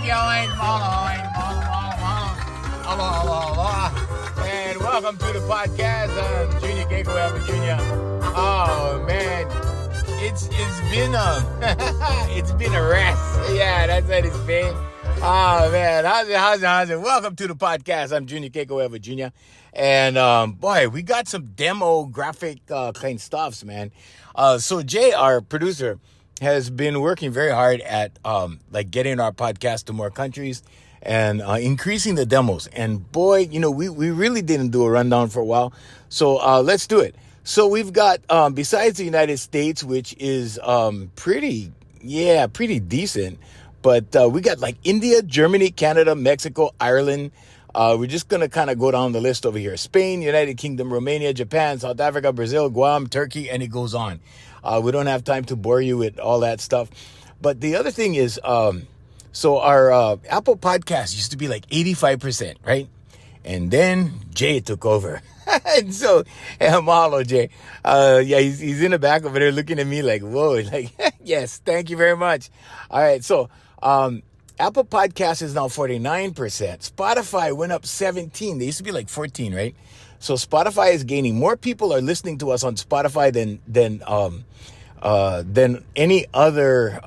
going? Aloha. And welcome to the podcast. I'm Junior Kekuewa, Junior. Oh man, it's been it's been a rest. Yeah, that's what it's been. Oh man, how's it? Welcome to the podcast. I'm Junior Kekuewa, Junior. And boy, we got some demographic kind stuffs, man. So Jay, our producer, has been working very hard at like getting our podcast to more countries and increasing the demos. And boy, you know, we really didn't do a rundown for a while. So let's do it. So we've got, besides the United States, which is pretty decent, but we got like India, Germany, Canada, Mexico, Ireland. We're just going to kind of go down the list over here. Spain, United Kingdom, Romania, Japan, South Africa, Brazil, Guam, Turkey, and it goes on. We don't have time to bore you with all that stuff. But the other thing is, so our Apple podcast used to be like 85%, right? And then Jay took over. And so, mahalo, Jay. Yeah, he's in the back over there looking at me like, whoa, like, yes, thank you very much. All right, so Apple Podcast is now 49%. Spotify went up 17. They used to be like 14, right? So Spotify is gaining. More people are listening to us on Spotify than any other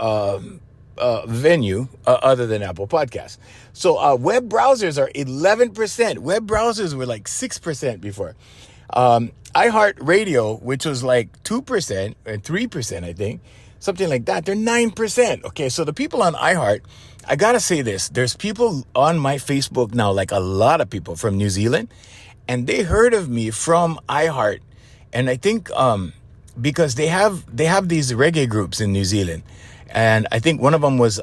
venue other than Apple Podcasts. So web browsers are 11%. Web browsers were like 6% before. iHeartRadio, which was like 2% or 3%, I think, something like that, they're 9%. Okay, so the people on iHeart, I gotta say this, there's people on my Facebook now, like a lot of people from New Zealand, and they heard of me from iHeart. And I think because they have these reggae groups in New Zealand. And I think one of them was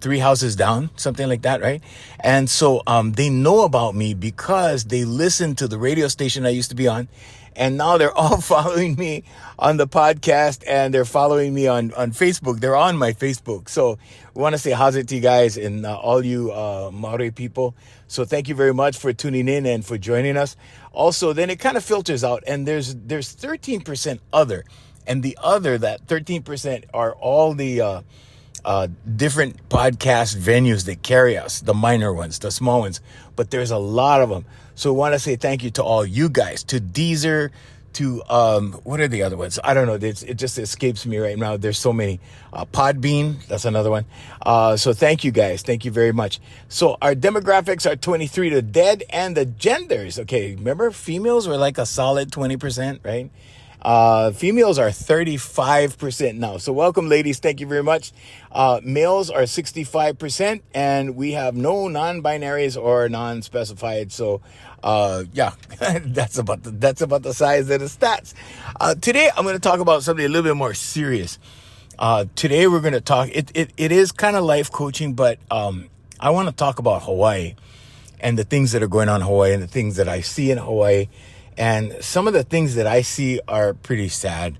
Three Houses Down, something like that, right? And so they know about me because they listen to the radio station I used to be on. And now they're all following me on the podcast, and they're following me on Facebook. They're on my Facebook. So we want to say how's it to you guys and all you Maori people. So thank you very much for tuning in and for joining us. Also, then it kind of filters out, and there's 13% other. And the other, that 13% are all the different podcast venues that carry us, the minor ones, the small ones. But there's a lot of them. So I want to say thank you to all you guys, to Deezer, to, what are the other ones? I don't know. It just escapes me right now. There's so many. Podbean, that's another one. So thank you guys. Thank you very much. So our demographics are 23 to dead, and the genders. Okay, remember females were like a solid 20%, right? Females are 35% now. So welcome, ladies. Thank you very much. Males are 65%, and we have no non-binaries or non-specified. So, yeah, that's about the size of the stats. Today I'm going to talk about something a little bit more serious. Today we're going to talk, it is kind of life coaching, but, I want to talk about Hawaii and the things that are going on in Hawaii and the things that I see in Hawaii. And some of the things that I see are pretty sad,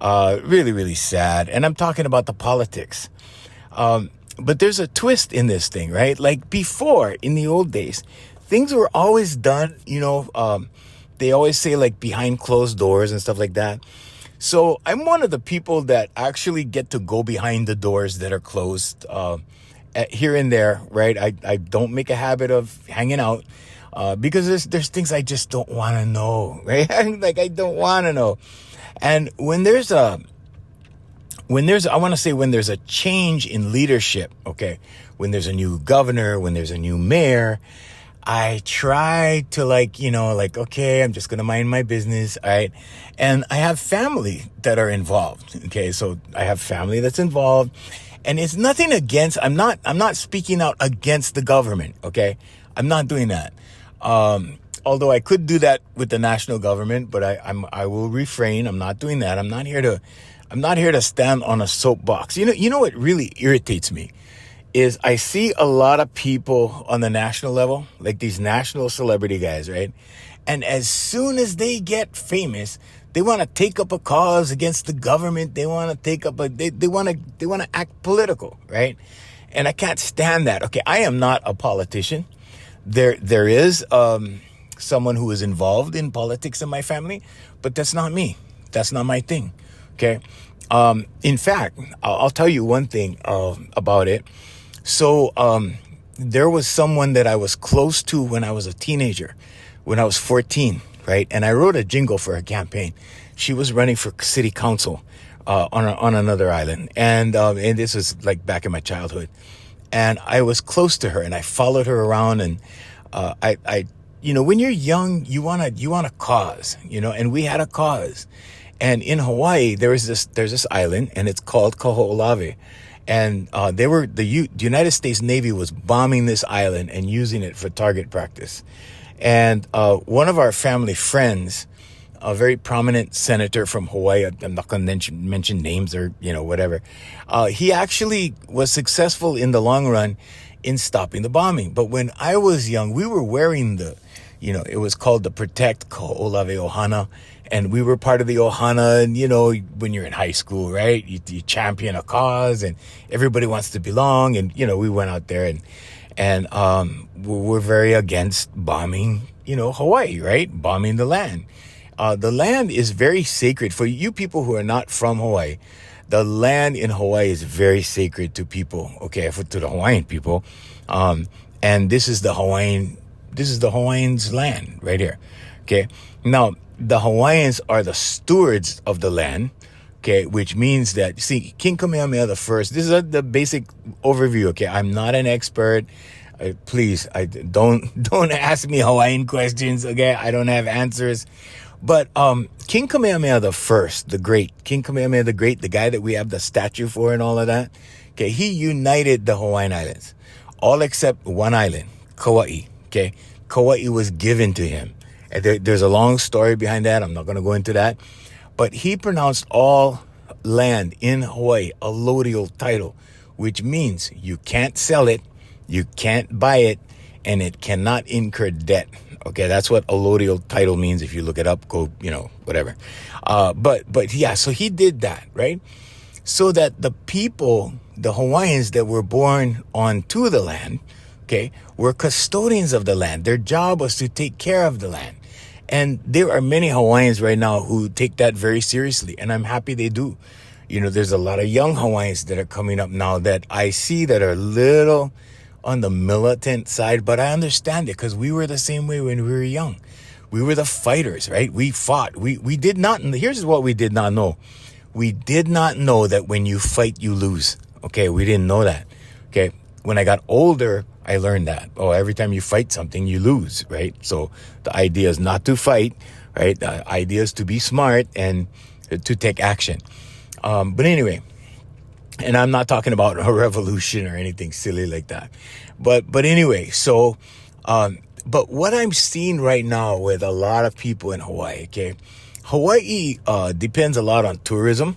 really, really sad. And I'm talking about the politics. But there's a twist in this thing, right? Like before, in the old days, things were always done, you know, they always say like behind closed doors and stuff like that. So I'm one of the people that actually get to go behind the doors that are closed here and there, right? I don't make a habit of hanging out. Because there's things I just don't want to know, right? Like I don't want to know. And when there's a change in leadership, okay, when there's a new governor, when there's a new mayor, I try to okay, I'm just going to mind my business. All right. And I have family that are involved. Okay. So I have family that's involved, and it's nothing against, I'm not speaking out against the government. Okay. I'm not doing that. Although I could do that with the national government, but I will refrain. I'm not doing that. I'm not here to stand on a soapbox. You know what really irritates me is I see a lot of people on the national level, like these national celebrity guys, right? And as soon as they get famous, they want to take up a cause against the government. They want to take up they want to act political, right? And I can't stand that. Okay. I am not a politician. There is someone who is involved in politics in my family, but that's not me. That's not my thing. Okay. In fact, I'll tell you one thing about it. So there was someone that I was close to when I was a teenager, when I was 14, right? And I wrote a jingle for her campaign. She was running for city council on another island, and this was like back in my childhood. And I was close to her, and I followed her around, and I when you're young, you want a cause, and we had a cause. And in Hawaii, there's this island, and it's called Kaho'olawe. And the United States Navy was bombing this island and using it for target practice. And one of our family friends, a very prominent senator from Hawaii, I'm not going to mention names or, whatever. He actually was successful in the long run in stopping the bombing. But when I was young, we were wearing it was called the Protect Kaho'olawe Ohana. And we were part of the Ohana, and, when you're in high school, right, you champion a cause and everybody wants to belong. And, we went out there and we're very against bombing, Hawaii, right? Bombing the land. The land is very sacred for you people who are not from Hawaii. The land in Hawaii is very sacred to people, okay, to the Hawaiian people. And this is the Hawaiians' land right here. Okay. Now, the Hawaiians are the stewards of the land, okay, which means that, see, King Kamehameha the First, this is the basic overview, okay? I'm not an expert. Please, don't ask me Hawaiian questions, okay? I don't have answers. But King Kamehameha the First, the Great, King Kamehameha the Great, the guy that we have the statue for and all of that, okay, he united the Hawaiian Islands, all except one island, Kauai, okay? Kauai was given to him. There's a long story behind that. I'm not going to go into that. But he pronounced all land in Hawaii a allodial title, which means you can't sell it, you can't buy it, and it cannot incur debt. Okay, that's what allodial title means. If you look it up, go, whatever. But yeah, so he did that, right? So that the people, the Hawaiians that were born onto the land, okay, were custodians of the land. Their job was to take care of the land. And there are many Hawaiians right now who take that very seriously, and I'm happy they do. There's a lot of young Hawaiians that are coming up now that I see that are a little on the militant side, but I understand it because we were the same way when we were young. We were the fighters, right? We fought. We did not, here's what we did not know. We did not know that when you fight, you lose. Okay, we didn't know that. Okay, when I got older, I learned that. Oh, every time you fight something, you lose, right? So the idea is not to fight, right? The idea is to be smart and to take action. But anyway, and I'm not talking about a revolution or anything silly like that. But anyway, so, but what I'm seeing right now with a lot of people in Hawaii, okay? Hawaii depends a lot on tourism,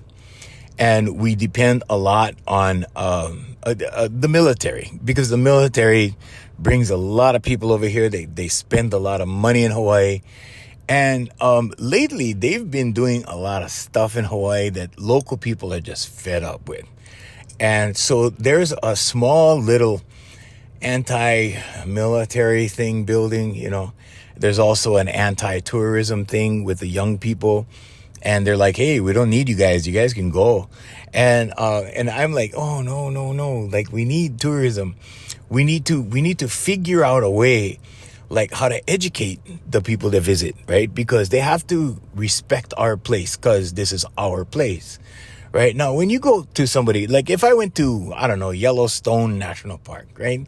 and we depend a lot on the military, because the military brings a lot of people over here. They spend a lot of money in Hawaii. And lately, they've been doing a lot of stuff in Hawaii that local people are just fed up with. And so there's a small little anti-military thing building, There's also an anti-tourism thing with the young people. And they're like, hey, we don't need you guys. You guys can go. And I'm like, oh, no. Like, we need tourism. We need to figure out a way, like, how to educate the people that visit, right? Because they have to respect our place, because this is our place, right? Now, when you go to somebody, like if I went to, I don't know, Yellowstone National Park, right?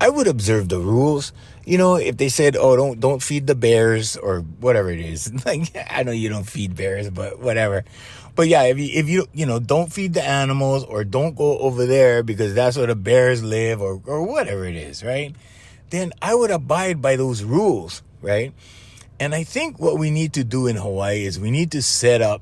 I would observe the rules. If they said, oh, don't feed the bears or whatever it is. Like, I know you don't feed bears, but whatever. But yeah, if you don't feed the animals, or don't go over there because that's where the bears live, or whatever it is, right? Then I would abide by those rules, right? And I think what we need to do in Hawaii is we need to set up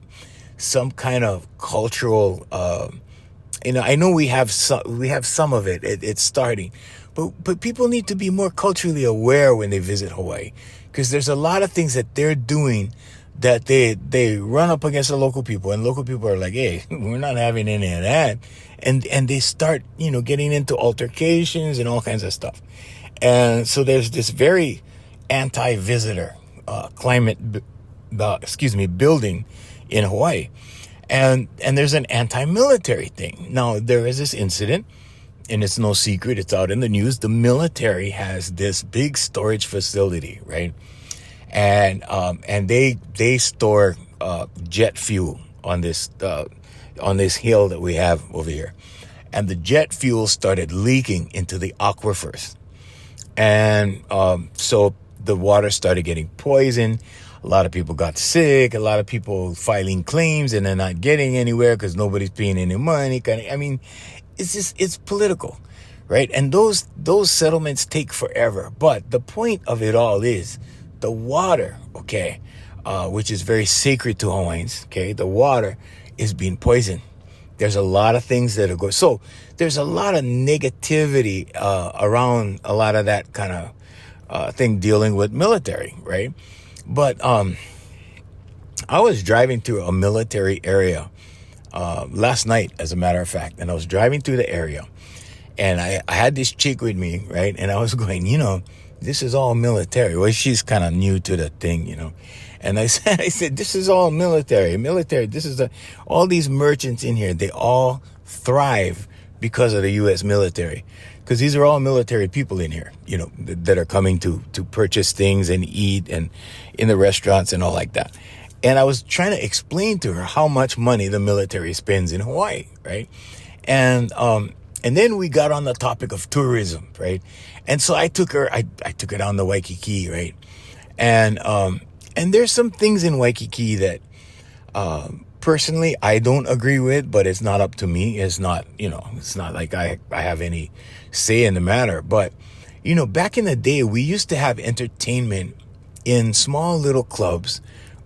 some kind of cultural, I know we have some of it. It's starting. But people need to be more culturally aware when they visit Hawaii, because there's a lot of things that they're doing that they run up against the local people, and local people are like, hey, we're not having any of that. And they start, getting into altercations and all kinds of stuff. And so there's this very anti-visitor building in Hawaii. And there's an anti-military thing. Now, there is this incident and it's no secret, it's out in the news, the military has this big storage facility, right? And they store jet fuel on this hill that we have over here. And the jet fuel started leaking into the aquifers. And so the water started getting poisoned. A lot of people got sick. A lot of people filing claims and they're not getting anywhere because nobody's paying any money. I mean, it's political, right? And those settlements take forever. But the point of it all is the water, okay, which is very sacred to Hawaiians, okay? The water is being poisoned. There's a lot of things that are going. So there's a lot of negativity around a lot of that kind of thing dealing with military, right? But I was driving through a military area last night, as a matter of fact, and I was driving through the area, and I had this chick with me, right? And I was going, this is all military. Well, she's kind of new to the thing, And I said, this is all military. This is all these merchants in here. They all thrive because of the U.S. military. Because these are all military people in here, that are coming to purchase things and eat and in the restaurants and all like that. And I was trying to explain to her how much money the military spends in Hawaii, right? And then we got on the topic of tourism, right? And so I took her down to Waikiki, right? And there's some things in Waikiki that, personally, I don't agree with, but it's not up to me. It's not, it's not like I have any say in the matter. But, back in the day, we used to have entertainment in small little clubs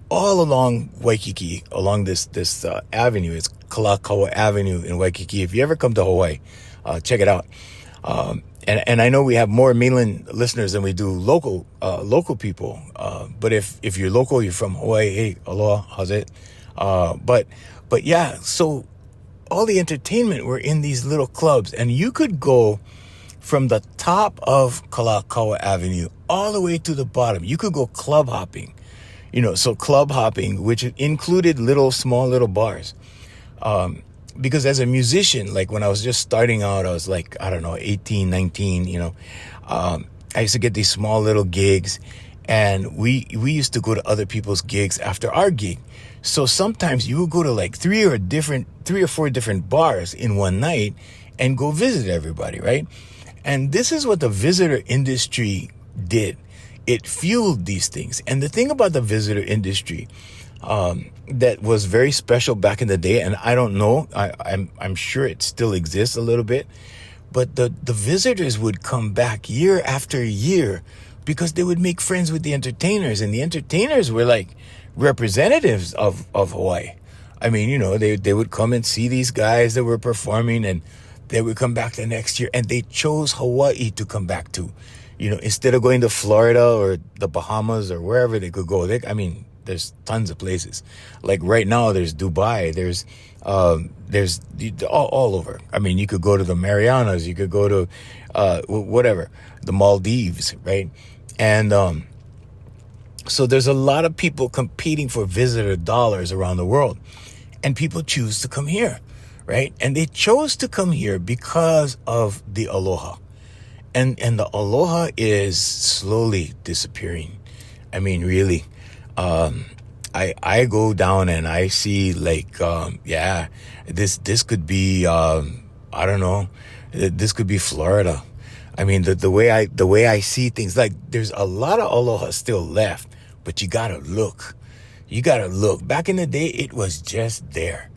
all along Waikiki, along this avenue. It's Kalakaua Avenue in Waikiki. If you ever come to Hawaii, check it out. And I know we have more mainland listeners than we do local people. But if you're local, you're from Hawaii, hey, aloha, how's it? But yeah, so all the entertainment were in these little clubs, and you could go from the top of Kalakaua Avenue all the way to the bottom. You could go club hopping, so club hopping, which included small little bars. Because as a musician, like when I was just starting out, I was like, I don't know, 18, 19, I used to get these small little gigs, and we used to go to other people's gigs after our gig. So sometimes you would go to like 3 or 4 different bars in one night and go visit everybody, right? And this is what the visitor industry did. It fueled these things. And the thing about the visitor industry, that was very special back in the day, and I don't know, I'm sure it still exists a little bit, but the visitors would come back year after year because they would make friends with the entertainers, and the entertainers were like representatives of Hawaii. I mean, they would come and see these guys that were performing, and they would come back the next year, and they chose Hawaii to come back to, instead of going to Florida or the Bahamas or wherever they could go. There's tons of places. Like right now, there's Dubai. There's all over. I mean, you could go to the Marianas. You could go to whatever, the Maldives, right? And so there's a lot of people competing for visitor dollars around the world, and people choose to come here, right? And they chose to come here because of the Aloha, and the Aloha is slowly disappearing. I mean, really. I go down and I see like, this could be, I don't know, this could be Florida. I mean, the way I see things, like there's a lot of Aloha still left, but you gotta look. Back in the day, it was just there.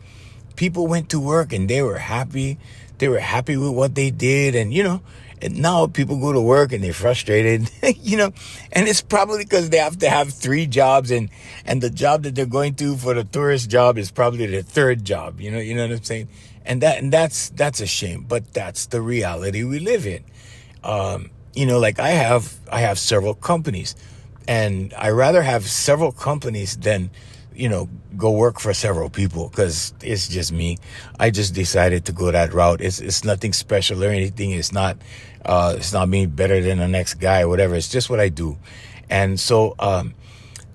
People went to work and they were happy. They were happy with what they did. And, and now people go to work and they're frustrated, and it's probably because they have to have 3 jobs, and the job that they're going to for the tourist job is probably their 3rd job. You know what I'm saying? And that's a shame, but that's the reality we live in. Like I have several companies, and I rather have several companies than, go work for several people, because it's just me. I just decided to go that route. It's nothing special or anything. It's not me better than the next guy or whatever. It's just what I do. And so,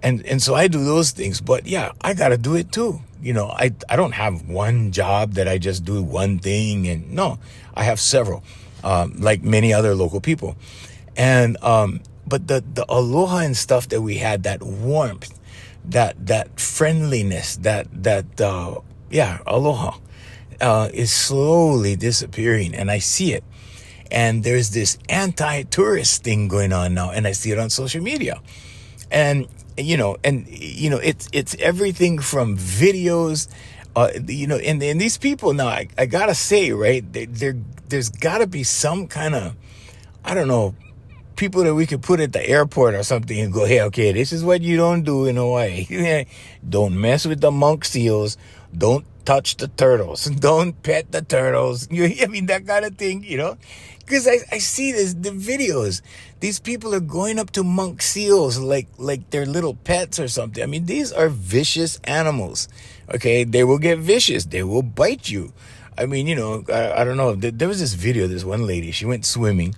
And so I do those things. But yeah, I got to do it too. I don't have one job that I just do one thing. And no, I have several, like many other local people. And, but the aloha and stuff that we had, that warmth, that friendliness, yeah, aloha, is slowly disappearing. And I see it. And there's this anti-tourist thing going on now. And I see it on social media. And it's everything from videos, and these people now, I gotta say, right, there's gotta be some kind of, I don't know, people that we could put at the airport or something and go, hey, okay, this is what you don't do in Hawaii. Don't mess with the monk seals. Don't touch the turtles. Don't pet the turtles. I mean, that kind of thing, because I see the videos. These people are going up to monk seals like they're little pets or something. I mean, these are vicious animals. Okay, they will get vicious. They will bite you. I mean, I don't know. There was this video, this one lady, she went swimming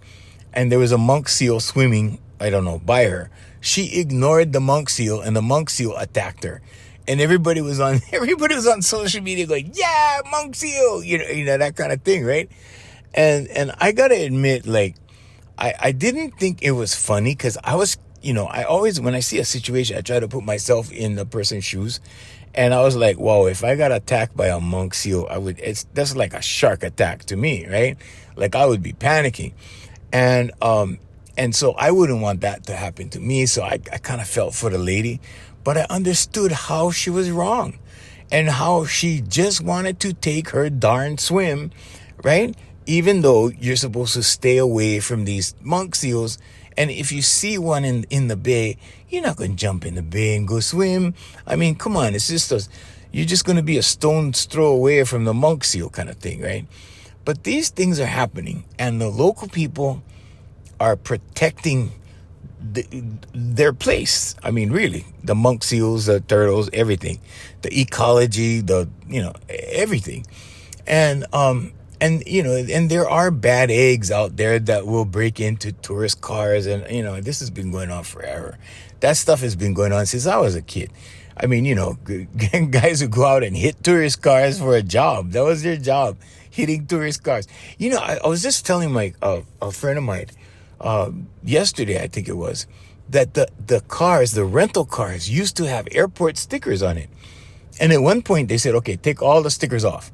and there was a monk seal swimming, I don't know, by her. She ignored the monk seal and the monk seal attacked her. And everybody was on social media going, yeah, monk seal, that kind of thing, right? And I gotta admit, like, I didn't think it was funny because I was, I always, when I see a situation, I try to put myself in the person's shoes. And I was like, whoa, if I got attacked by a monk seal, that's like a shark attack to me, right? Like I would be panicking. And so I wouldn't want that to happen to me. So I kind of felt for the lady, but I understood how she was wrong and how she just wanted to take her darn swim, right? Even though you're supposed to stay away from these monk seals. And if you see one in the bay, you're not going to jump in the bay and go swim. I mean, come on, you're just going to be a stone's throw away from the monk seal kind of thing, right? But these things are happening, and the local people are protecting their place. I mean, really, the monk seals, the turtles, everything, the ecology, everything. And there are bad eggs out there that will break into tourist cars. And, this has been going on forever. That stuff has been going on since I was a kid. I mean, guys who go out and hit tourist cars for a job. That was their job, hitting tourist cars. I was just telling a friend of mine, yesterday, I think it was, that the rental cars used to have airport stickers on it. And at one point they said, okay, take all the stickers off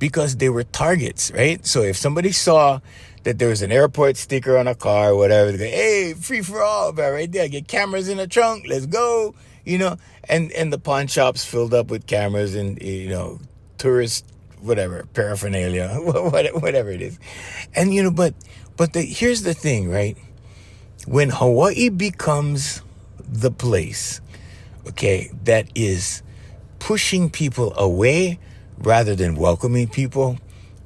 because they were targets, right? So if somebody saw that there was an airport sticker on a car or whatever, they go, hey, free for all, right there, get cameras in the trunk, let's go, and the pawn shops filled up with cameras and, tourist, whatever, paraphernalia, whatever it is. And, but here's the thing, right? When Hawaii becomes the place, okay, that is pushing people away rather than welcoming people,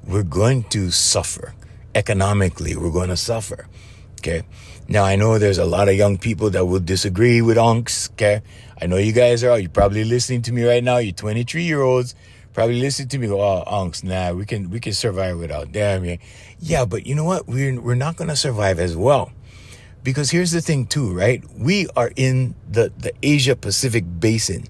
we're going to suffer. Economically, we're going to suffer, okay? Now, I know there's a lot of young people that will disagree with unks, okay? I know you guys you're probably listening to me right now. You're 23-year-olds. Probably listen to me go, oh, unks, nah, we can survive without them. Yeah, but you know what? We're not going to survive as well. Because here's the thing too, right? We are in the Asia Pacific basin.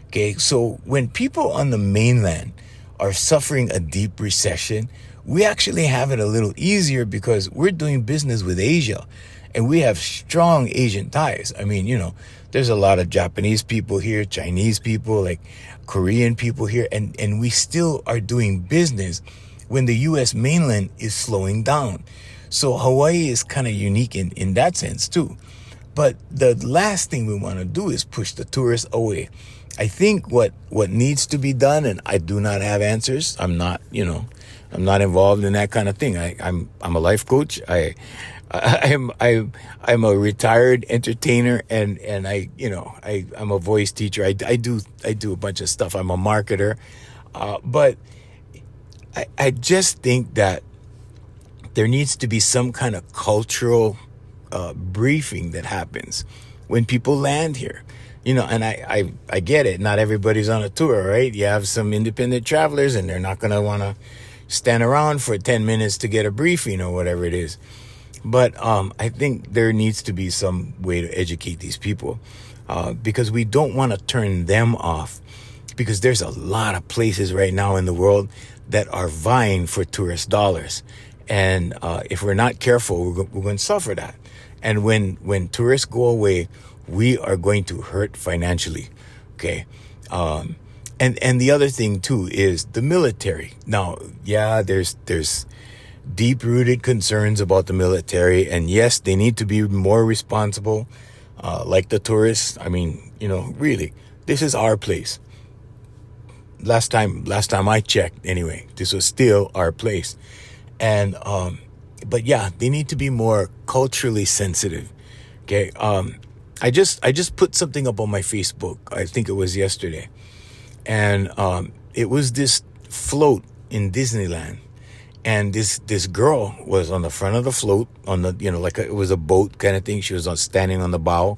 Okay, so when people on the mainland are suffering a deep recession, we actually have it a little easier because we're doing business with Asia and we have strong Asian ties. I mean, there's a lot of Japanese people here, Chinese people, like Korean people here, and we still are doing business when the U.S. mainland is slowing down. So Hawaii is kind of unique in that sense too. But the last thing we want to do is push the tourists away. I think what needs to be done, and I do not have answers. I'm not involved in that kind of thing. I'm a life coach. I'm a retired entertainer and I'm a voice teacher. I do a bunch of stuff. I'm a marketer. But I just think that there needs to be some kind of cultural briefing that happens when people land here. And I get it. Not everybody's on a tour, right? You have some independent travelers and they're not going to want to stand around for 10 minutes to get a briefing or whatever it is. But I think there needs to be some way to educate these people. because we don't want to turn them off, because there's a lot of places right now in the world that are vying for tourist dollars. And if we're not careful, we're going to suffer that. And when tourists go away, we are going to hurt financially. Okay. And the other thing too is the military. Now, yeah, there's deep-rooted concerns about the military, and yes, they need to be more responsible, like the tourists. I mean, really, this is our place. Last time I checked, anyway, this was still our place. And but yeah, they need to be more culturally sensitive. Okay. I just put something up on my Facebook. I think it was yesterday. And it was this float in Disneyland. And this girl was on the front of the float, on the, it was a boat kind of thing. She was standing on the bow.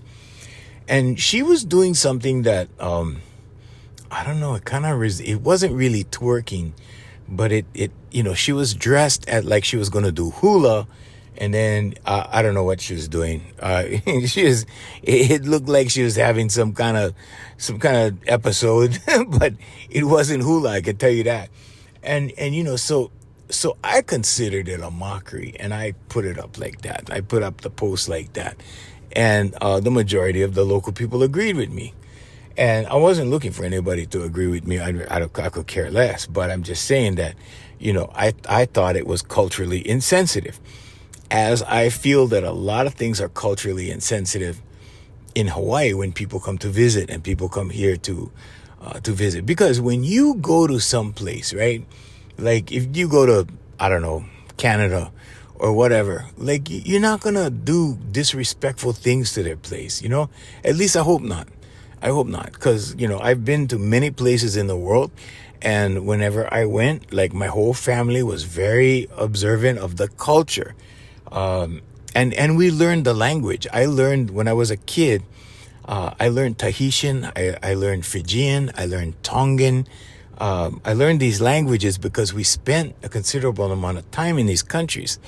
And she was doing something that, I don't know, it wasn't really twerking, but she was dressed like she was going to do hula. And then, I don't know what she was doing. It looked like she was having some kind of episode, but it wasn't hula, I can tell you that. And so I considered it a mockery, and I put it up like that. I put up the post like that. And the majority of the local people agreed with me. And I wasn't looking for anybody to agree with me. I could care less. But I'm just saying that, I thought it was culturally insensitive. As I feel that a lot of things are culturally insensitive in Hawaii when people come to visit and people come here to visit. Because when you go to some place, right? Like if you go to, I don't know, Canada or whatever, like you're not going to do disrespectful things to their place, At least I hope not. I hope not. Because, I've been to many places in the world. And whenever I went, like my whole family was very observant of the culture. And we learned the language. I learned when I was a kid, I learned Tahitian, I learned Fijian, I learned Tongan. I learned these languages because we spent a considerable amount of time in these countries.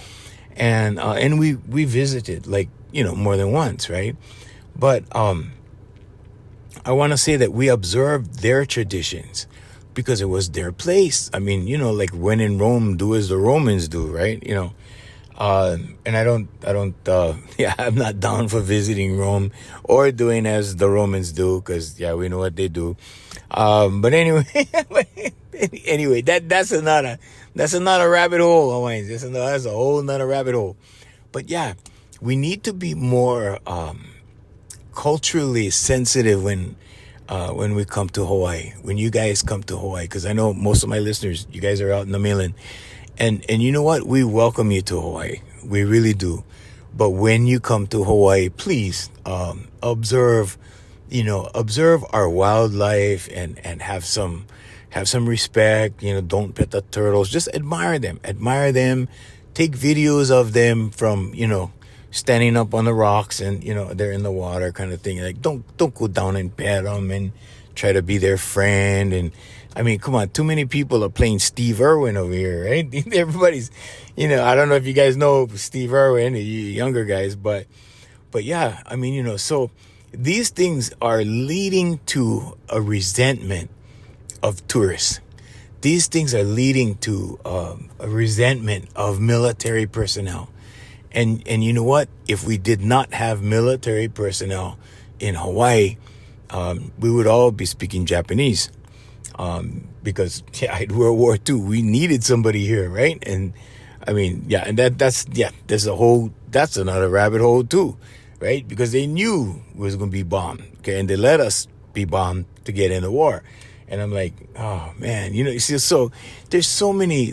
And we visited more than once, right? But, I want to say that we observed their traditions because it was their place. I mean, like when in Rome, do as the Romans do, right? And I'm not down for visiting Rome or doing as the Romans do, because we know what they do. But anyway, that's another rabbit hole, Hawaiians. That's a whole nother rabbit hole. But yeah, we need to be more culturally sensitive when we come to Hawaii, when you guys come to Hawaii, because I know most of my listeners, you guys are out in the mainland. And you know what? We welcome you to Hawaii. We really do. But when you come to Hawaii, please observe our wildlife and have some respect. Don't pet the turtles. Just admire them. Take videos of them from standing up on the rocks and they're in the water kind of thing. Like don't go down and pet them and try to be their friend. And I mean, come on, too many people are playing Steve Irwin over here, right? Everybody's, I don't know if you guys know Steve Irwin, you younger guys, but yeah, I mean, so these things are leading to a resentment of tourists. These things are leading to a resentment of military personnel. And you know what? If we did not have military personnel in Hawaii, we would all be speaking Japanese. Because in World War II, we needed somebody here, right? And I mean, yeah, and that's another rabbit hole too, right? Because they knew it was going to be bombed, okay? And they let us be bombed to get in the war. And I'm like, oh man, you see, so there's so many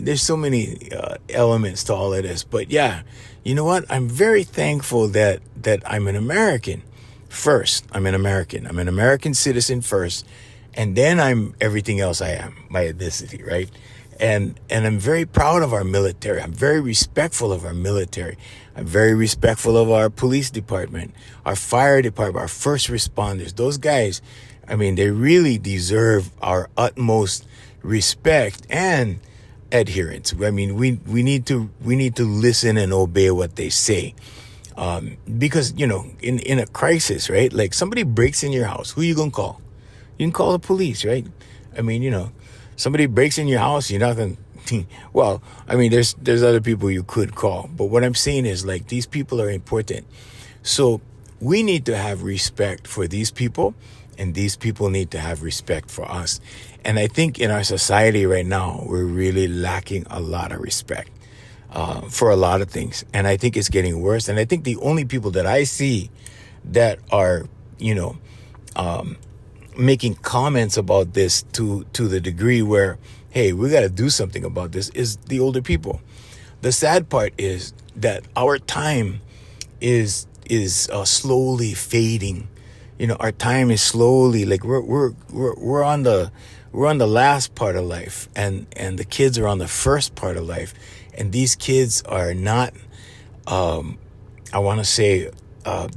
elements to all of this. But yeah, you know what? I'm very thankful that I'm an American first. I'm an American citizen first. And then I'm everything else I am, my ethnicity, right? And I'm very proud of our military. I'm very respectful of our military. I'm very respectful of our police department, our fire department, our first responders. Those guys, I mean, they really deserve our utmost respect and adherence. I mean, we need to listen and obey what they say. Because, in a crisis, right? Like somebody breaks in your house, who you gonna call? You can call the police, right? I mean, somebody breaks in your house, you're not gonna, well, I mean, there's other people you could call. But what I'm saying is, like, these people are important. So we need to have respect for these people, and these people need to have respect for us. And I think in our society right now, we're really lacking a lot of respect for a lot of things. And I think it's getting worse. And I think the only people that I see that are, making comments about this to the degree where, hey, we got to do something about this, is the older people. The sad part is that our time is slowly fading. Our time is slowly, like, we're on the last part of life, and the kids are on the first part of life, and these kids are not, I want to say,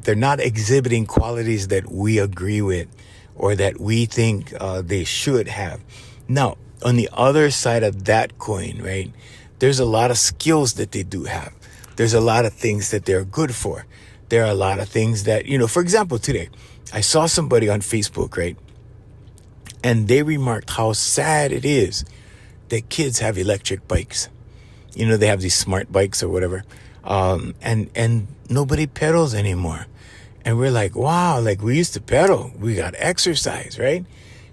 they're not exhibiting qualities that we agree with or that we think they should have. Now, on the other side of that coin, right, there's a lot of skills that they do have. There's a lot of things that they're good for. There are a lot of things that, for example, today, I saw somebody on Facebook, right, and they remarked how sad it is that kids have electric bikes. They have these smart bikes or whatever, and nobody pedals anymore. And we're like, wow, like, we used to pedal. We got exercise, right?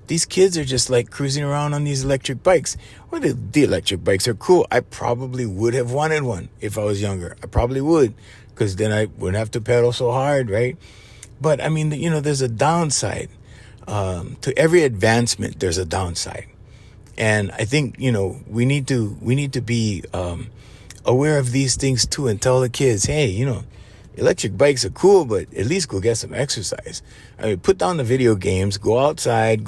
These kids are just like cruising around on these electric bikes. Well, the electric bikes are cool. I probably would have wanted one if I was younger. I probably would, because then I wouldn't have to pedal so hard, right? But I mean, there's a downside. To every advancement, there's a downside. And I think, we need to be aware of these things too, and tell the kids, hey, electric bikes are cool, but at least go get some exercise. I mean, put down the video games, go outside,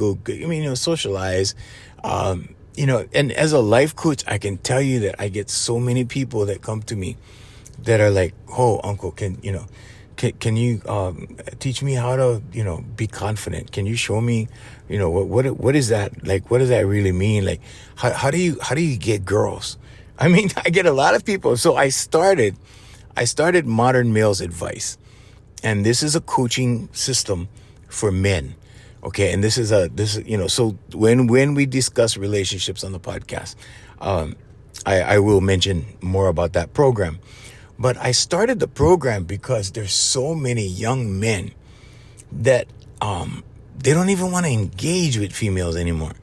socialize. And as a life coach, I can tell you that I get so many people that come to me that are like, oh, uncle, can you teach me how to, be confident? Can you show me, what is that? Like, what does that really mean? Like, how do you get girls? I mean, I get a lot of people. So I started Modern Males Advice, and this is a coaching system for men. Okay. And this is so when we discuss relationships on the podcast, I will mention more about that program. But I started the program because there's so many young men that they don't even want to engage with females anymore.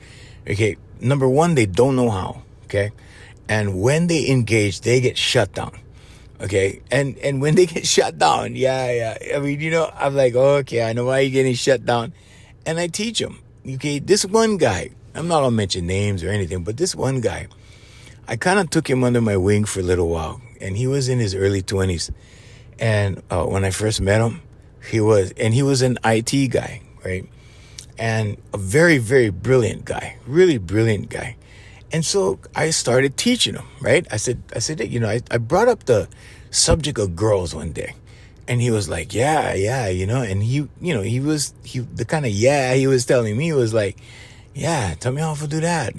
Okay, number one, they don't know how. Okay, and when they engage, they get shut down. Okay, and when they get shut down, I mean, I'm like, okay, I know why you're getting shut down, and I teach them. Okay, this one guy, I'm not gonna mention names or anything, but this one guy, I kind of took him under my wing for a little while. And he was in his early 20s. And when I first met him, he was an IT guy, right? And a very, very brilliant guy, really brilliant guy. And so I started teaching him, right? I said, I brought up the subject of girls one day. And he was like, yeah, and he was telling me was like, yeah, tell me how to do that.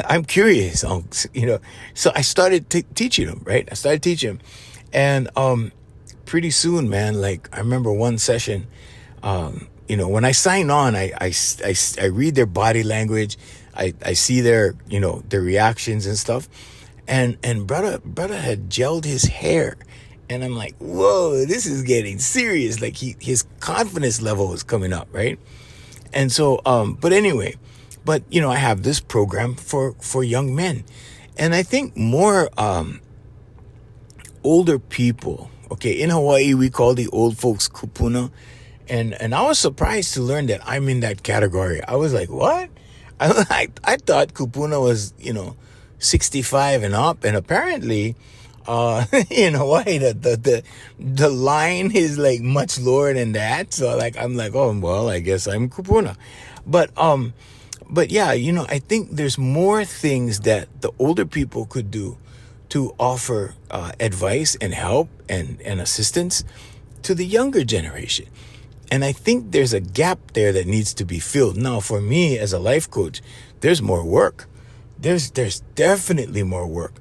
I'm curious. So I started teaching him, right? I started teaching him. And pretty soon, man, like, I remember one session, when I sign on, I read their body language. I see their reactions and stuff. And brother had gelled his hair. And I'm like, whoa, this is getting serious. Like, his confidence level was coming up, right? And so, but anyway, I have this program for young men. And I think more, older people, okay, in Hawaii, we call the old folks kupuna. And I was surprised to learn that I'm in that category. I was like, what? I thought kupuna was, 65 and up. And apparently, in Hawaii, the line is like much lower than that. So like, I'm like, oh, well, I guess I'm kupuna. But yeah, I think there's more things that the older people could do to offer advice and help and assistance to the younger generation. And I think there's a gap there that needs to be filled. Now, for me as a life coach, there's more work. There's definitely more work.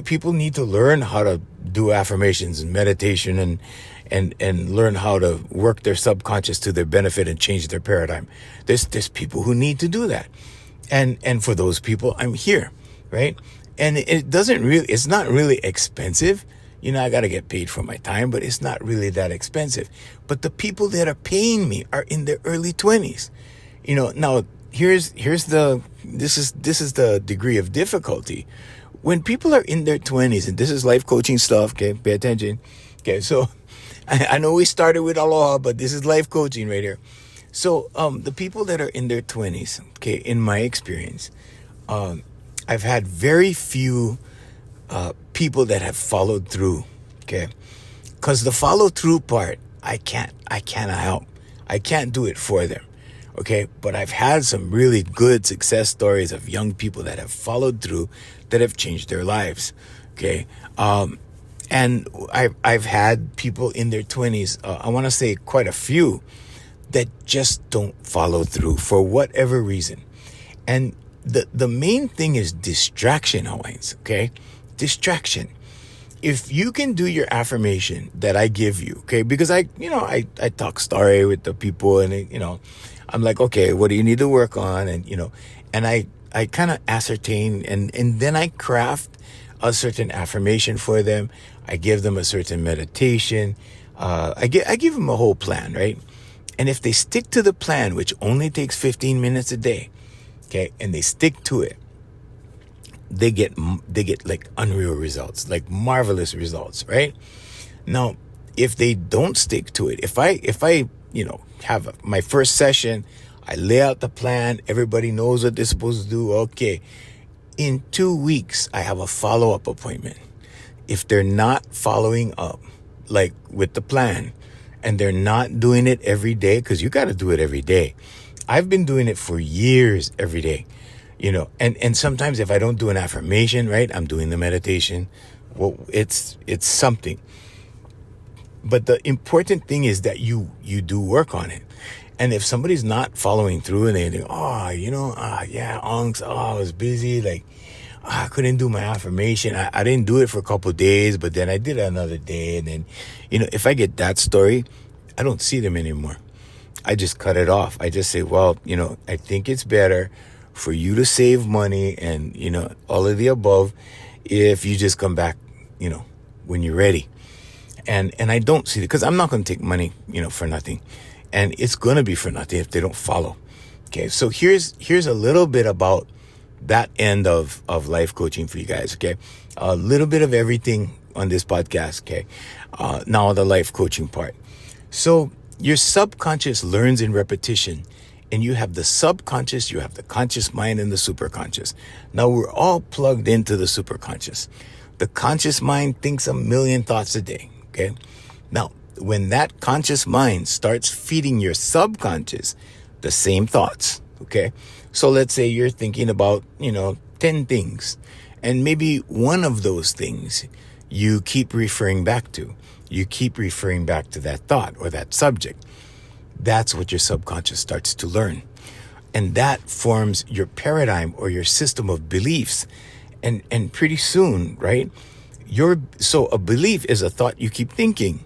People need to learn how to do affirmations and meditation and learn how to work their subconscious to their benefit and change their paradigm. There's people who need to do that. And for those people, I'm here, right? And it's not really expensive. I got to get paid for my time, but it's not really that expensive. But the people that are paying me are in their early 20s. Now this is the degree of difficulty. When people are in their 20s, and this is life coaching stuff, okay, pay attention. Okay, so I know we started with Aloha, but this is life coaching right here. So the people that are in their 20s, okay, in my experience, I've had very few people that have followed through, okay? Because the follow through part, I cannot help. I can't do it for them, okay? But I've had some really good success stories of young people that have followed through, that have changed their lives, okay? And I've had people in their 20s, I want to say quite a few, that just don't follow through for whatever reason. And the main thing is distraction, Hawaiians, okay? Distraction. If you can do your affirmation that I give you, okay? Because I talk story with the people, and I'm like, okay, what do you need to work on? And I kind of ascertain, and then I craft a certain affirmation for them. I give them a certain meditation. I give them a whole plan, right? And if they stick to the plan, which only takes 15 minutes a day, okay, and they stick to it, they get like unreal results, like marvelous results, right? Now, if they don't stick to it, if I have my first session, I lay out the plan, everybody knows what they're supposed to do, okay. In 2 weeks, I have a follow-up appointment. If they're not following up, like with the plan, and they're not doing it every day, because you got to do it every day. I've been doing it for years every day, and sometimes if I don't do an affirmation, right, I'm doing the meditation. Well, it's something. But the important thing is that you do work on it. And if somebody's not following through and they think, onks, I was busy, like, I couldn't do my affirmation. I didn't do it for a couple of days, but then I did it another day. And then, if I get that story, I don't see them anymore. I just cut it off. I just say, well, I think it's better for you to save money and, all of the above if you just come back, when you're ready. And I don't see it because I'm not going to take money, for nothing. And it's going to be for nothing if they don't follow. Okay. So here's a little bit about that end of life coaching for you guys. Okay. A little bit of everything on this podcast. Okay. Now the life coaching part. So your subconscious learns in repetition, and you have the subconscious, you have the conscious mind, and the superconscious. Now we're all plugged into the superconscious. The conscious mind thinks 1 million thoughts a day. Okay. Now, when that conscious mind starts feeding your subconscious the same thoughts, okay? So let's say you're thinking about, 10 things, and maybe one of those things you keep referring back to. You keep referring back to that thought or that subject. That's what your subconscious starts to learn. And that forms your paradigm or your system of beliefs. And pretty soon, right? So a belief is a thought you keep thinking.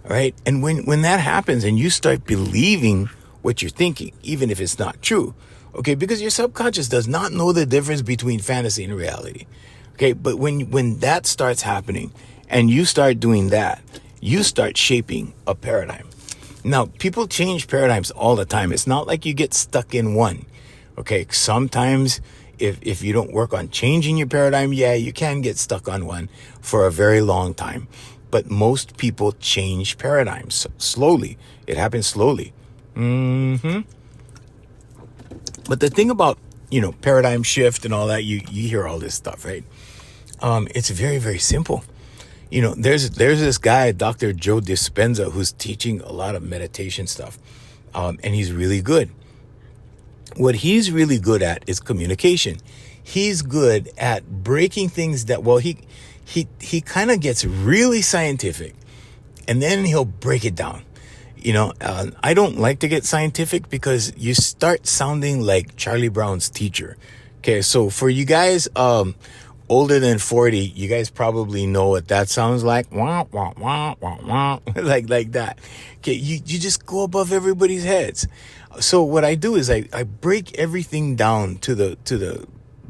Right? And when that happens and you start believing what you're thinking, even if it's not true, okay, because your subconscious does not know the difference between fantasy and reality. Okay, but when that starts happening and you start doing that, you start shaping a paradigm. Now, people change paradigms all the time. It's not like you get stuck in one. Okay, sometimes if you don't work on changing your paradigm, you can get stuck on one for a very long time. But most people change paradigms slowly. It happens slowly. But the thing about, paradigm shift and all that, you hear all this stuff, right? It's very, very simple. There's this guy, Dr. Joe Dispenza, who's teaching a lot of meditation stuff. And he's really good. What he's really good at is communication. He's good at breaking things that, he kind of gets really scientific, and then he'll break it down. I don't like to get scientific because you start sounding like Charlie Brown's teacher. Okay, so for you guys older than 40, you guys probably know what that sounds like. Wah, wah, wah, wah, wah. like that. Okay, you just go above everybody's heads. So what I do is I break everything down to the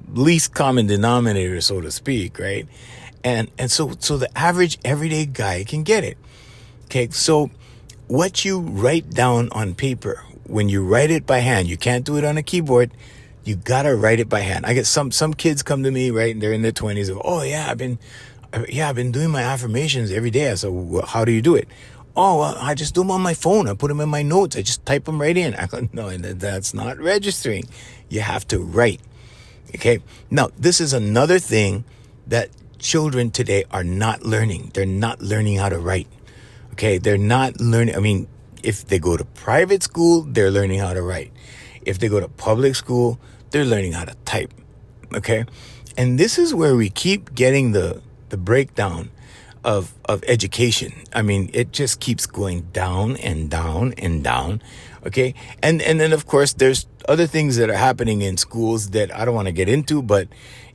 least common denominator, so to speak, right? And so the average everyday guy can get it. Okay, so what you write down on paper, when you write it by hand, you can't do it on a keyboard. You gotta write it by hand. I get some kids come to me, right, and they're in their 20s. Oh yeah, I've been doing my affirmations every day. I said, well, how do you do it? Oh, well, I just do them on my phone. I put them in my notes. I just type them right in. I go, no, that's not registering. You have to write. Okay. Now, this is another thing that children today are not learning. They're not learning how to write. Okay. They're not learning. I mean, if they go to private school, they're learning how to write. If they go to public school, they're learning how to type. Okay. And this is where we keep getting the breakdown of education. I mean, it just keeps going down and down and down. Okay. And then of course there's other things that are happening in schools that I don't want to get into, but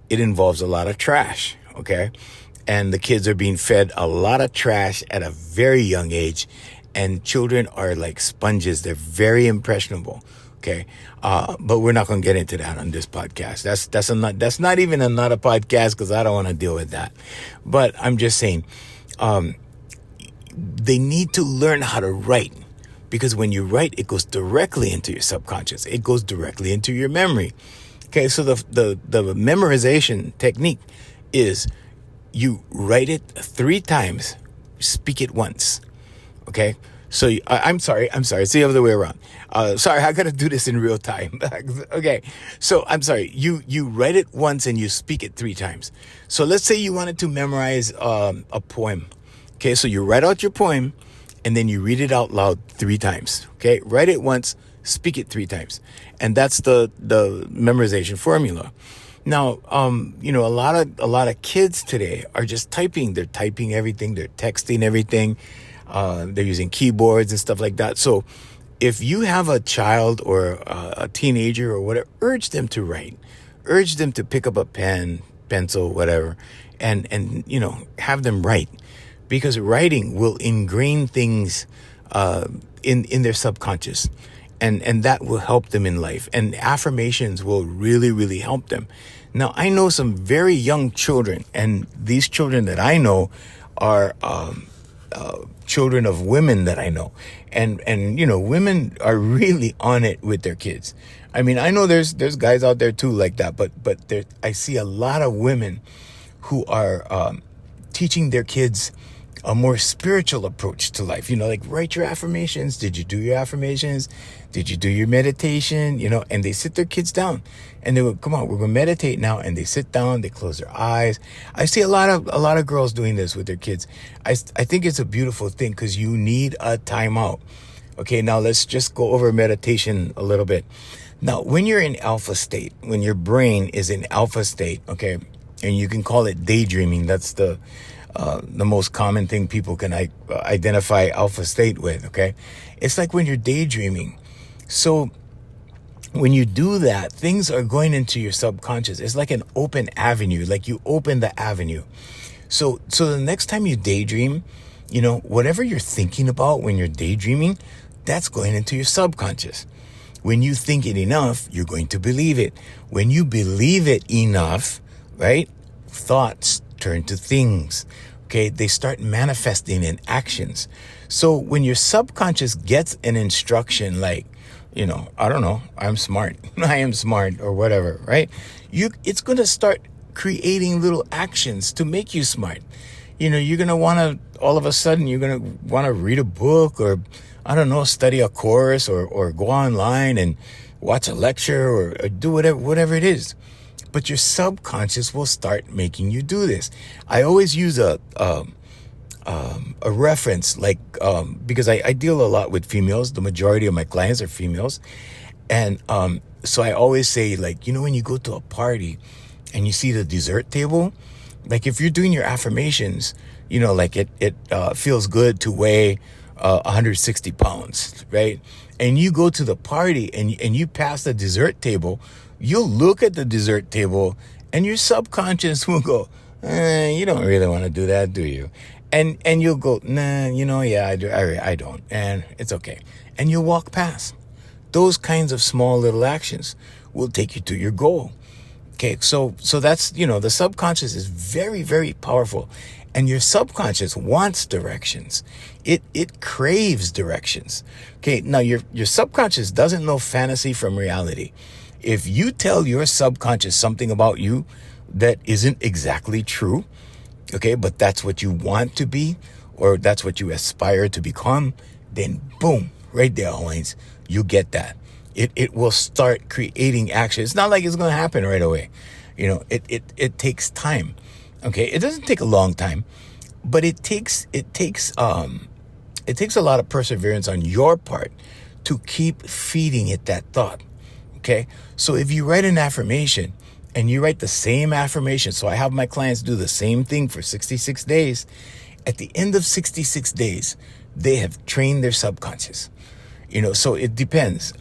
it involves a lot of trash. Okay. And the kids are being fed a lot of trash at a very young age, and children are like sponges. They're very impressionable. Okay. But we're not going to get into that on this podcast. That's not even not a podcast, because I don't want to deal with that. But I'm just saying, they need to learn how to write, because when you write, it goes directly into your subconscious. It goes directly into your memory. Okay. So the memorization technique is you write it 3 times, speak it once. Okay. So I'm sorry. It's the other way around. Sorry, I got to do this in real time. Okay. So I'm sorry. You write it once and you speak it 3 times. So let's say you wanted to memorize a poem. Okay. So you write out your poem and then you read it out loud 3 times. Okay. Write it once, speak it 3 times. And that's the memorization formula. Now, a lot of kids today are just typing. They're typing everything. They're texting everything. They're using keyboards and stuff like that. So if you have a child or a teenager or whatever, urge them to write. Urge them to pick up a pen, pencil, whatever, and have them write. Because writing will ingrain things in their subconscious. And that will help them in life. And affirmations will really, really help them. Now, I know some very young children, and these children that I know are children of women that I know. And women are really on it with their kids. I mean, I know there's guys out there too like that, but I see a lot of women who are teaching their kids a more spiritual approach to life. Like, write your affirmations. Did you do your affirmations? Did you do your meditation? And they sit their kids down and they go, come on, we're going to meditate now. And they sit down, they close their eyes. I see a lot of girls doing this with their kids. I think it's a beautiful thing, because you need a timeout. Okay. Now let's just go over meditation a little bit. Now, when you're in alpha state, when your brain is in alpha state, okay, and you can call it daydreaming. That's the most common thing people can identify alpha state with, okay? It's like when you're daydreaming. So when you do that, things are going into your subconscious. It's like an open avenue, like you open the avenue. So the next time you daydream, whatever you're thinking about when you're daydreaming, that's going into your subconscious. When you think it enough, you're going to believe it. When you believe it enough, right? Thoughts turn to things. Okay, they start manifesting in actions. So when your subconscious gets an instruction like, I don't know, I'm smart, I am smart, or whatever, right? It's going to start creating little actions to make you smart. You're going to want to, all of a sudden, you're going to want to read a book, or, I don't know, study a course, or go online and watch a lecture, or do whatever it is. But your subconscious will start making you do this. I always use a reference, like, because I deal a lot with females. The majority of my clients are females. And so I always say, like, when you go to a party and you see the dessert table, like, if you're doing your affirmations, like it feels good to weigh 160 pounds, right? And you go to the party and you pass the dessert table, you'll look at the dessert table And your subconscious will go, you don't really want to do that, do you? And you'll go, nah, yeah, I do. I don't. And it's okay. And you'll walk past. Those kinds of small little actions will take you to your goal. Okay, so that's, the subconscious is very, very powerful. And your subconscious wants directions. It craves directions. Okay, now your subconscious doesn't know fantasy from reality. If you tell your subconscious something about you that isn't exactly true, okay, but that's what you want to be, or that's what you aspire to become, then boom, right there, Hawaiians, you get that. It will start creating action. It's not like it's going to happen right away. It takes time. Okay, it doesn't take a long time, but it takes a lot of perseverance on your part to keep feeding it that thought. Okay, so if you write an affirmation and you write the same affirmation, so I have my clients do the same thing for 66 days. At the end of 66 days, they have trained their subconscious. So it depends.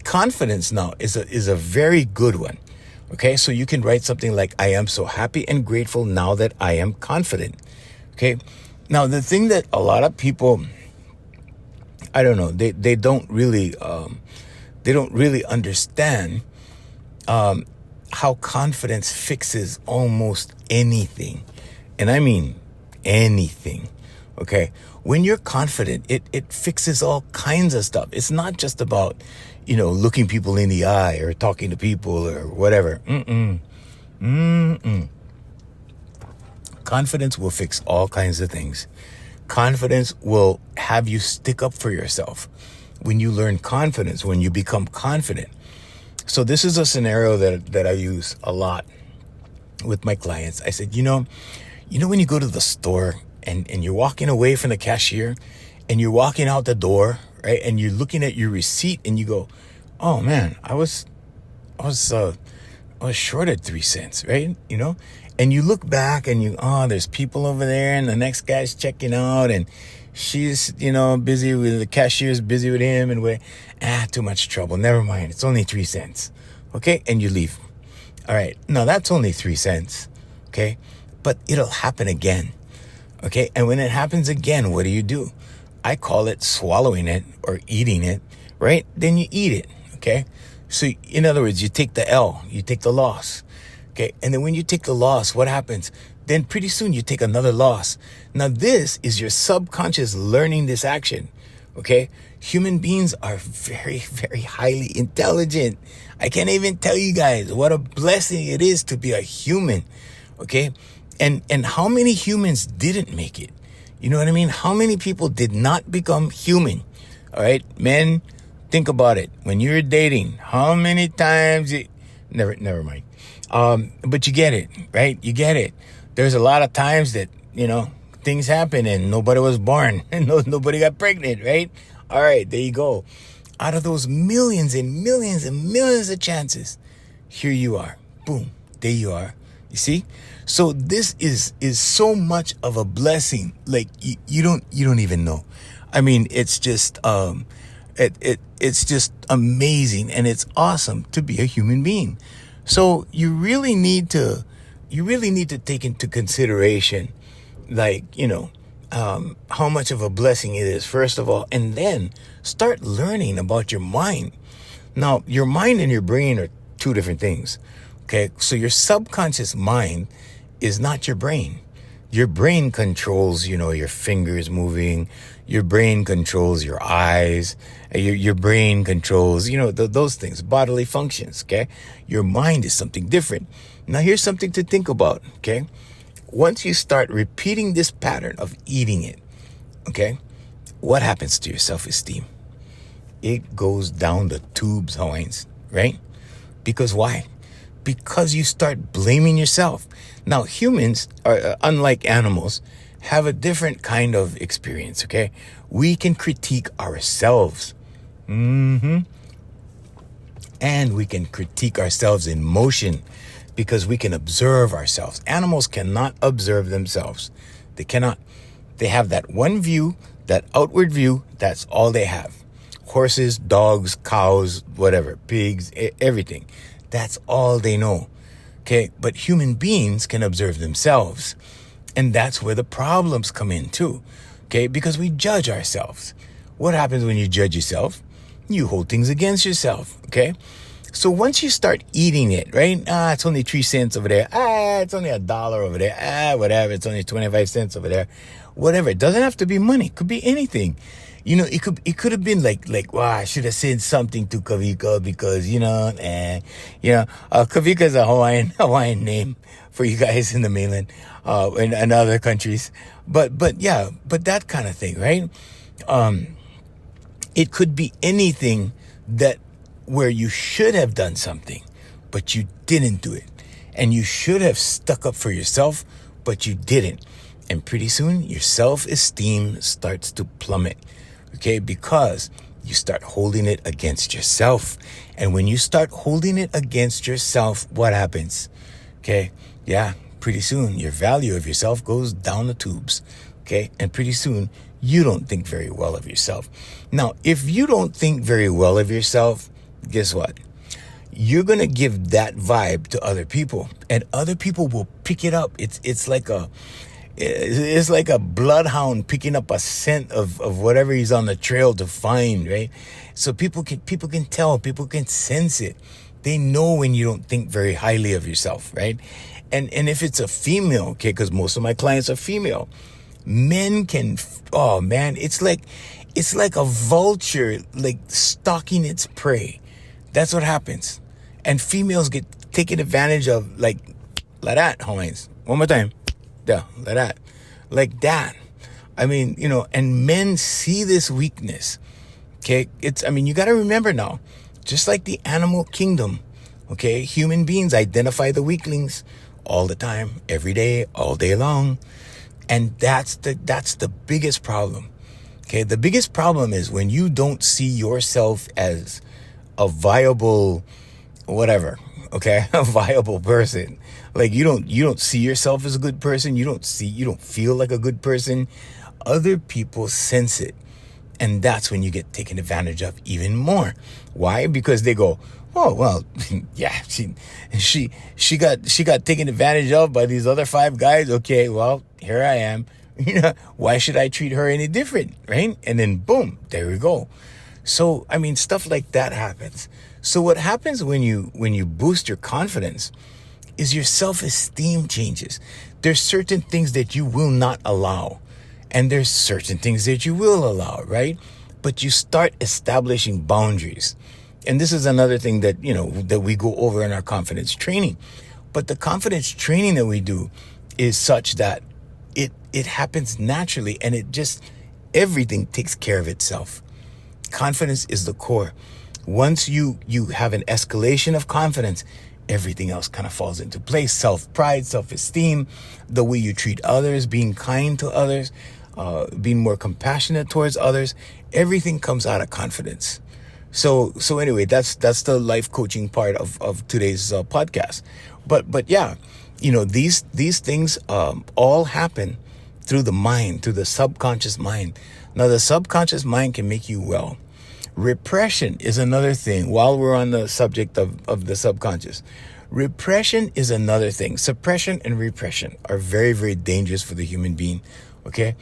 Confidence now is a very good one. Okay, so you can write something like, I am so happy and grateful now that I am confident. Okay, now the thing that a lot of people, I don't know, they don't really understand how confidence fixes almost anything. And I mean anything. Okay, when you're confident, it fixes all kinds of stuff. It's not just about, looking people in the eye or talking to people or whatever. Confidence will fix all kinds of things. Confidence will have you stick up for yourself. When you learn confidence, when you become confident. So this is a scenario that I use a lot with my clients. I said, when you go to the store and you're walking away from the cashier and you're walking out the door, right? And you're looking at your receipt and you go, oh man, I was shorted 3 cents, right? And you look back and there's people over there and the next guy's checking out and she's, busy with the cashier's busy with him and too much trouble. Never mind. It's only 3 cents. Okay. And you leave. All right. No, that's only 3 cents. Okay. But it'll happen again. Okay. And when it happens again, what do? I call it swallowing it or eating it, right? Then you eat it. Okay. So in other words, you take the L, you take the loss. Okay. And then when you take the loss, what happens? Then pretty soon you take another loss. Now this is your subconscious learning this action. Okay. Human beings are very, very highly intelligent. I can't even tell you guys what a blessing it is to be a human. Okay. And how many humans didn't make it? You know what I mean? How many people did not become human? All right. Men, think about it. When you're dating, how many times never mind. But you get it, right? You get it. There's a lot of times that, things happen and nobody was born and nobody got pregnant, right? All right, there you go. Out of those millions and millions and millions of chances, here you are. Boom, there you are. You see? So this is so much of a blessing. Like you don't even know. I mean, it's just it's just amazing and it's awesome to be a human being. So you really need to take into consideration, like, how much of a blessing it is, first of all, and then start learning about your mind. Now, your mind and your brain are two different things. Okay. So your subconscious mind is not your brain. Your brain controls, your fingers moving. Your brain controls your eyes. Your brain controls, those things, bodily functions. Okay. Your mind is something different. Now, here's something to think about. Okay. Once you start repeating this pattern of eating it, okay, what happens to your self-esteem? It goes down the tubes, Hawaiians, right? Because why? Because you start blaming yourself. Now, humans are, unlike animals, have a different kind of experience, okay? We can critique ourselves. And we can critique ourselves in motion because we can observe ourselves. Animals cannot observe themselves. They cannot. They have that one view, that outward view, that's all they have. Horses, dogs, cows, whatever, pigs, everything. That's all they know. Okay, but human beings can observe themselves. And that's where the problems come in too. Okay, because we judge ourselves. What happens when you judge yourself? You hold things against yourself. Okay, so once you start eating it, right? It's only 3 cents over there. It's only $1 over there. Whatever. It's only 25 cents over there. Whatever. It doesn't have to be money. It could be anything. It could have been like, wow, I should have said something to Kavika because, Kavika is a Hawaiian name for you guys in the mainland, and other countries. But that kind of thing, right? It could be anything where you should have done something, but you didn't do it. And you should have stuck up for yourself, but you didn't. And pretty soon your self-esteem starts to plummet. Okay, because you start holding it against yourself. And when you start holding it against yourself, what happens? Okay, yeah, pretty soon your value of yourself goes down the tubes. Okay, and pretty soon you don't think very well of yourself. Now, if you don't think very well of yourself, guess what? You're going to give that vibe to other people, and other people will pick it up. It's like a bloodhound picking up a scent of whatever he's on the trail to find, right? So people can tell, people can sense it. They know when you don't think very highly of yourself, right? And if it's a female, okay, because most of my clients are female, men can, oh man, it's like a vulture, like stalking its prey. That's what happens. And females get taken advantage of, like that, Hawaiians. One more time. Yeah, like that. I mean, and men see this weakness. Okay, you got to remember now, just like the animal kingdom, okay, human beings identify the weaklings all the time, every day, all day long. And that's the biggest problem. Okay, the biggest problem is when you don't see yourself as a viable whatever, okay, a viable person. Like you don't see yourself as a good person. You don't feel like a good person. Other people sense it. And that's when you get taken advantage of even more. Why? Because they go, oh, well, yeah, she got taken advantage of by these other 5 guys. Okay, well, here I am. Why should I treat her any different? Right? And then boom, there we go. So, stuff like that happens. So what happens when you boost your confidence is your self-esteem changes. There's certain things that you will not allow, and there's certain things that you will allow, right? But you start establishing boundaries. And this is another thing that, that we go over in our confidence training. But the confidence training that we do is such that it happens naturally, and everything takes care of itself. Confidence is the core. Once you have an escalation of confidence, everything else kind of falls into place. Self-pride, self-esteem, the way you treat others, being kind to others, being more compassionate towards others, everything comes out of confidence. So anyway, that's the life coaching part of today's podcast. But yeah, these things all happen through the mind, through the subconscious mind. Now, the subconscious mind can make you well. Repression is another thing. While we're on the subject of the subconscious, repression is another thing. Suppression and repression are very, very dangerous for the human being. Okay,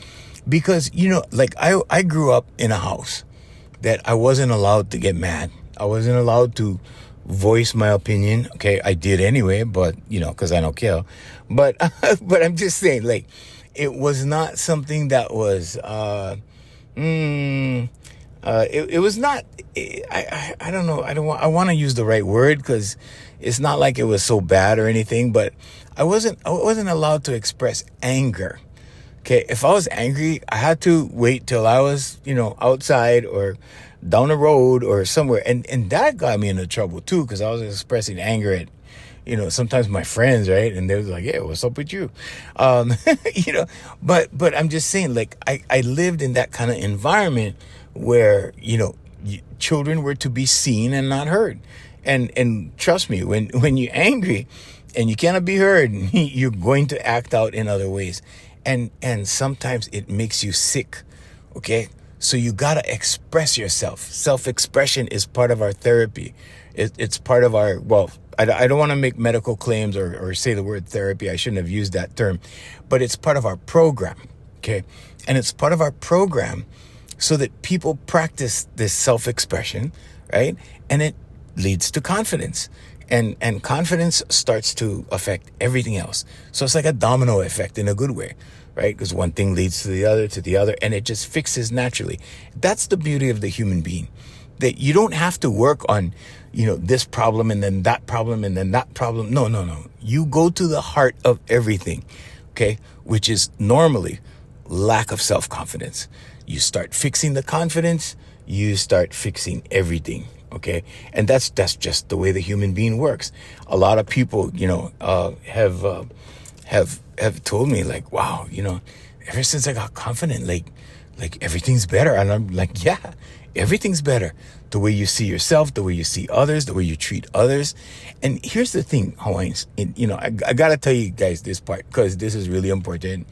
because I grew up in a house that I wasn't allowed to get mad. I wasn't allowed to voice my opinion. Okay, I did anyway, but because I don't care. But but I'm just saying, like, it was not something that was. It was not. I don't know. I want to use the right word because it's not like it was so bad or anything. But I wasn't allowed to express anger. Okay, if I was angry, I had to wait till I was, outside or down the road or somewhere. And that got me into trouble too, because I was expressing anger at, sometimes my friends, right? And they was like, yeah, what's up with you? But I'm just saying, like, I lived in that kind of environment where, children were to be seen and not heard. And trust me, when you're angry and you cannot be heard, you're going to act out in other ways. And sometimes it makes you sick, okay? So you gotta express yourself. Self-expression is part of our therapy. It's part of our, well, I don't want to make medical claims or say the word therapy. I shouldn't have used that term, but it's part of our program. Okay. And it's part of our program so that people practice this self-expression, right? And it leads to confidence. And confidence starts to affect everything else. So it's like a domino effect in a good way, right? Because one thing leads to the other, and it just fixes naturally. That's the beauty of the human being, that you don't have to work on, this problem and then that problem and then that problem. No. You go to the heart of everything, okay? Which is normally lack of self-confidence. You start fixing the confidence, you start fixing everything. Okay. And that's just the way the human being works. A lot of people, have told me like, wow, ever since I got confident, like everything's better. And I'm like, yeah, everything's better. The way you see yourself, the way you see others, the way you treat others. And here's the thing, Hawaiians, I got to tell you guys this part because this is really important.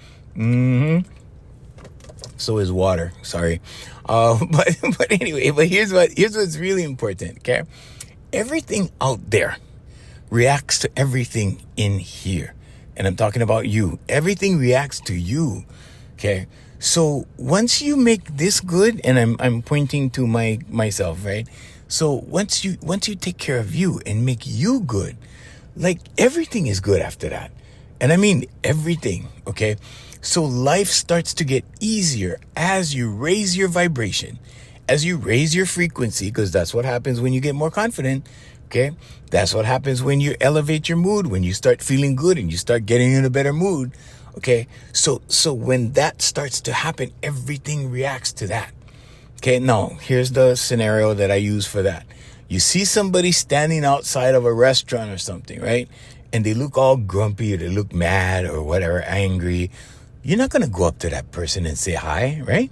So is water. Sorry. But anyway, here's what's really important. Okay. Everything out there reacts to everything in here. And I'm talking about you. Everything reacts to you. Okay. So once you make this good, and I'm pointing to myself, right? So once you take care of you and make you good, like everything is good after that. And I mean everything. Okay. So life starts to get easier as you raise your vibration, as you raise your frequency, because that's what happens when you get more confident. Okay. That's what happens when you elevate your mood, when you start feeling good and you start getting in a better mood. Okay. So when that starts to happen, everything reacts to that. Okay. Now here's the scenario that I use for that. You see somebody standing outside of a restaurant or something, right? And they look all grumpy or they look mad or whatever, angry. You're not going to go up to that person and say hi, right?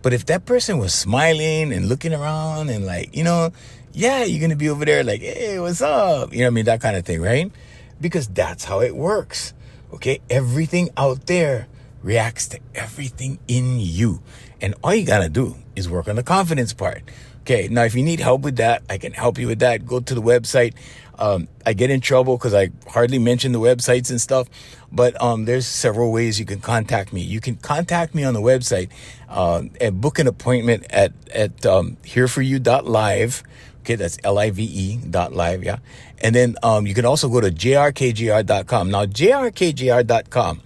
But if that person was smiling and looking around and like, yeah, you're going to be over there like, hey, what's up? You know what I mean? That kind of thing, right? Because that's how it works. Okay. Everything out there reacts to everything in you. And all you got to do is work on the confidence part. Okay. Now, if you need help with that, I can help you with that. Go to the website. I get in trouble because I hardly mention the websites and stuff, but there's several ways you can contact me. You can contact me on the website and book an appointment at hereforyou.live. Okay, that's live.live, yeah. And then you can also go to jrkgr.com. Now, jrkgr.com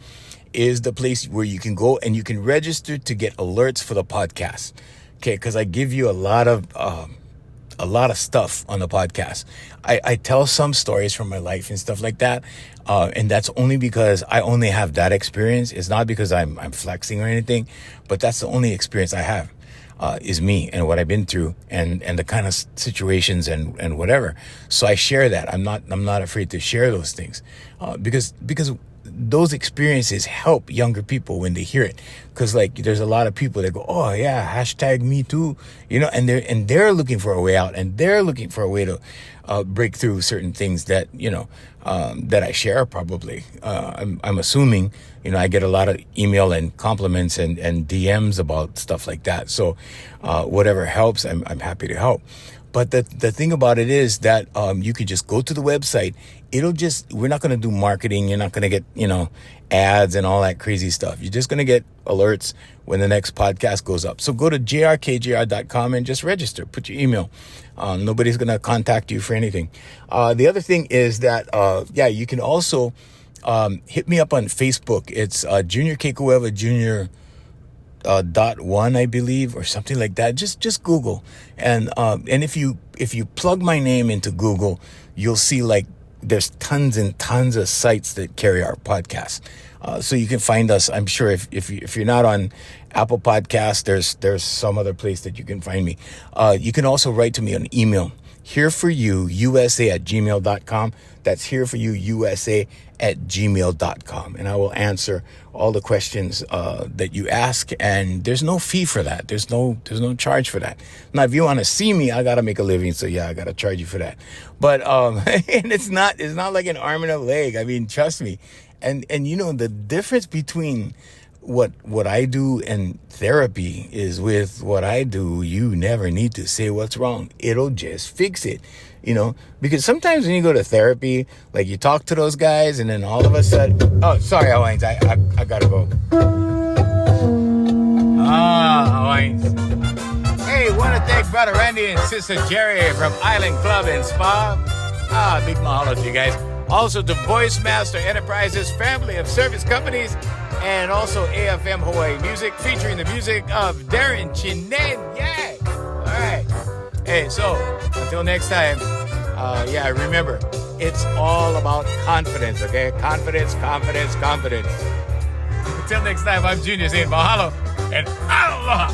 is the place where you can go and you can register to get alerts for the podcast. Okay, because I give you a lot of stuff on the podcast. I tell some stories from my life and stuff like that. And that's only because I only have that experience. It's not because I'm flexing or anything, but that's the only experience I have, is me and what I've been through and the kind of situations and whatever. So I share that. I'm not afraid to share those things, because those experiences help younger people when they hear it. Cause like there's a lot of people that go, oh yeah, hashtag me too, and they're looking for a way out and they're looking for a way to break through certain things that, that I share probably. I'm assuming, I get a lot of email and compliments and DMs about stuff like that. So whatever helps, I'm happy to help. But the thing about it is that you could just go to the website. We're not going to do marketing. You're not going to get, ads and all that crazy stuff. You're just going to get alerts when the next podcast goes up. So go to jrkgr.com and just register. Put your email. Nobody's going to contact you for anything. The other thing is that, you can also hit me up on Facebook. It's Junior Kekuewa Junior .1, I believe, or something like that. Just Google. And if you plug my name into Google, you'll see like there's tons and tons of sites that carry our podcast. So you can find us. I'm sure if you're not on Apple Podcasts, there's some other place that you can find me. You can also write to me on email, hereforyouusa@gmail.com. That's hereforyouusa@gmail.com. And I will answer all the questions that you ask. And there's no fee for that. There's no charge for that. Now, if you want to see me, I got to make a living. So yeah, I got to charge you for that. But, and it's not like an arm and a leg. I mean, trust me. And the difference between what I do in therapy is with what I do, you never need to say what's wrong. It'll just fix it. Because sometimes when you go to therapy, like you talk to those guys and then all of a sudden, oh, sorry, Hawaiians, I gotta go. Hawaiians. Hey, want to thank Brother Randy and Sister Jerry from Island Club and Spa. Big mahalo to you guys. Also to Voice Master Enterprises, family of service companies, and also AFM Hawaii Music, featuring the music of Darren Chinen. Yeah! All right. Hey, so, until next time, remember, it's all about confidence, okay? Confidence, confidence, confidence. Until next time, I'm Junior saying mahalo and aloha!